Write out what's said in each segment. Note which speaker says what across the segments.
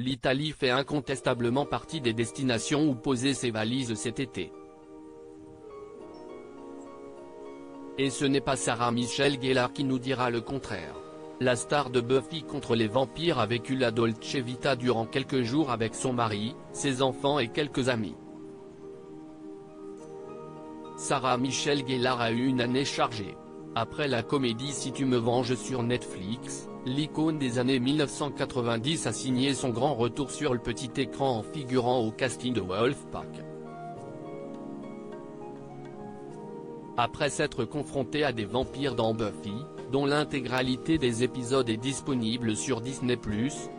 Speaker 1: l'Italie fait incontestablement partie des destinations où poser ses valises cet été. Et ce n'est pas Sarah Michelle Gellar qui nous dira le contraire. La star de Buffy contre les vampires a vécu la Dolce Vita durant quelques jours avec son mari, ses enfants et quelques amis. Sarah Michelle Gellar a eu une année chargée. Après la comédie Si tu me venges sur Netflix, l'icône des années 1990 a signé son grand retour sur le petit écran en figurant au casting de Wolfpack. Après s'être confrontée à des vampires dans Buffy, dont l'intégralité des épisodes est disponible sur Disney+,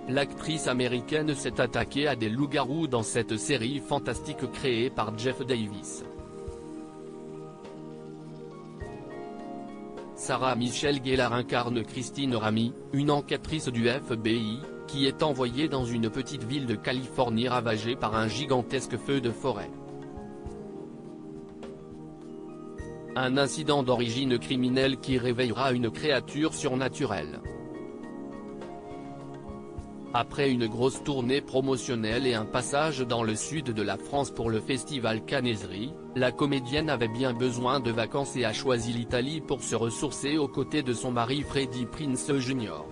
Speaker 1: l'actrice américaine s'est attaquée à des loups-garous dans cette série fantastique créée par Jeff Davis. Sarah Michelle Gellar incarne Christine Rami, une enquêtrice du FBI, qui est envoyée dans une petite ville de Californie ravagée par un gigantesque feu de forêt. Un incident d'origine criminelle qui réveillera une créature surnaturelle. Après une grosse tournée promotionnelle et un passage dans le sud de la France pour le festival Canneserie, la comédienne avait bien besoin de vacances et a choisi l'Italie pour se ressourcer aux côtés de son mari Freddie Prinze Jr.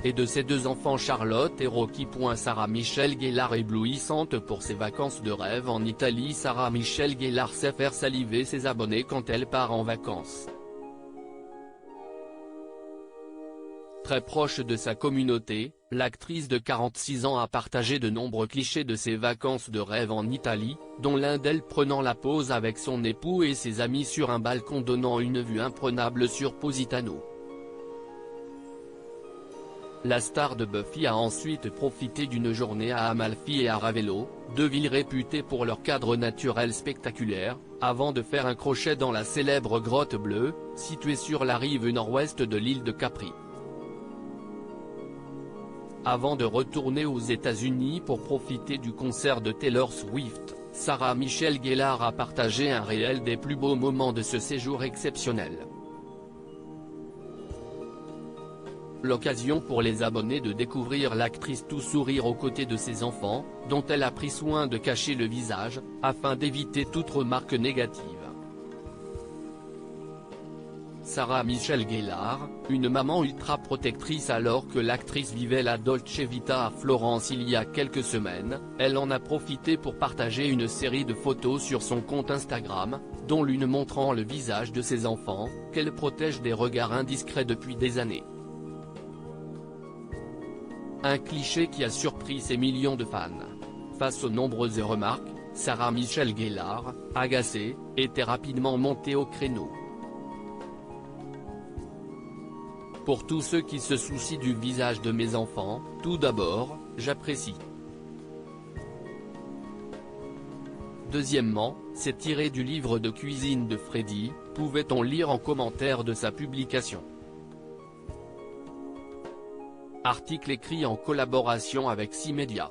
Speaker 1: et de ses deux enfants Charlotte et Rocky. Sarah Michelle Gellar éblouissante pour ses vacances de rêve en Italie. Sarah Michelle Gellar sait faire saliver ses abonnés quand elle part en vacances. Très proche de sa communauté, l'actrice de 46 ans a partagé de nombreux clichés de ses vacances de rêve en Italie, dont l'un d'elles prenant la pause avec son époux et ses amis sur un balcon donnant une vue imprenable sur Positano. La star de Buffy a ensuite profité d'une journée à Amalfi et à Ravello, deux villes réputées pour leur cadre naturel spectaculaire, avant de faire un crochet dans la célèbre Grotte Bleue, située sur la rive nord-ouest de l'île de Capri. Avant de retourner aux États-Unis pour profiter du concert de Taylor Swift, Sarah Michelle Gellar a partagé un réel des plus beaux moments de ce séjour exceptionnel. L'occasion pour les abonnés de découvrir l'actrice tout sourire aux côtés de ses enfants, dont elle a pris soin de cacher le visage, afin d'éviter toute remarque négative. Sarah Michelle Gellar, une maman ultra protectrice alors que l'actrice vivait la Dolce Vita à Florence il y a quelques semaines, elle en a profité pour partager une série de photos sur son compte Instagram, dont l'une montrant le visage de ses enfants, qu'elle protège des regards indiscrets depuis des années. Un cliché qui a surpris ses millions de fans. Face aux nombreuses remarques, Sarah Michelle Gellar, agacée, était rapidement montée au créneau. Pour tous ceux qui se soucient du visage de mes enfants, tout d'abord, j'apprécie. Deuxièmement, c'est tiré du livre de cuisine de Freddie, pouvait-on lire en commentaire de sa publication. Article écrit en collaboration avec 6 médias.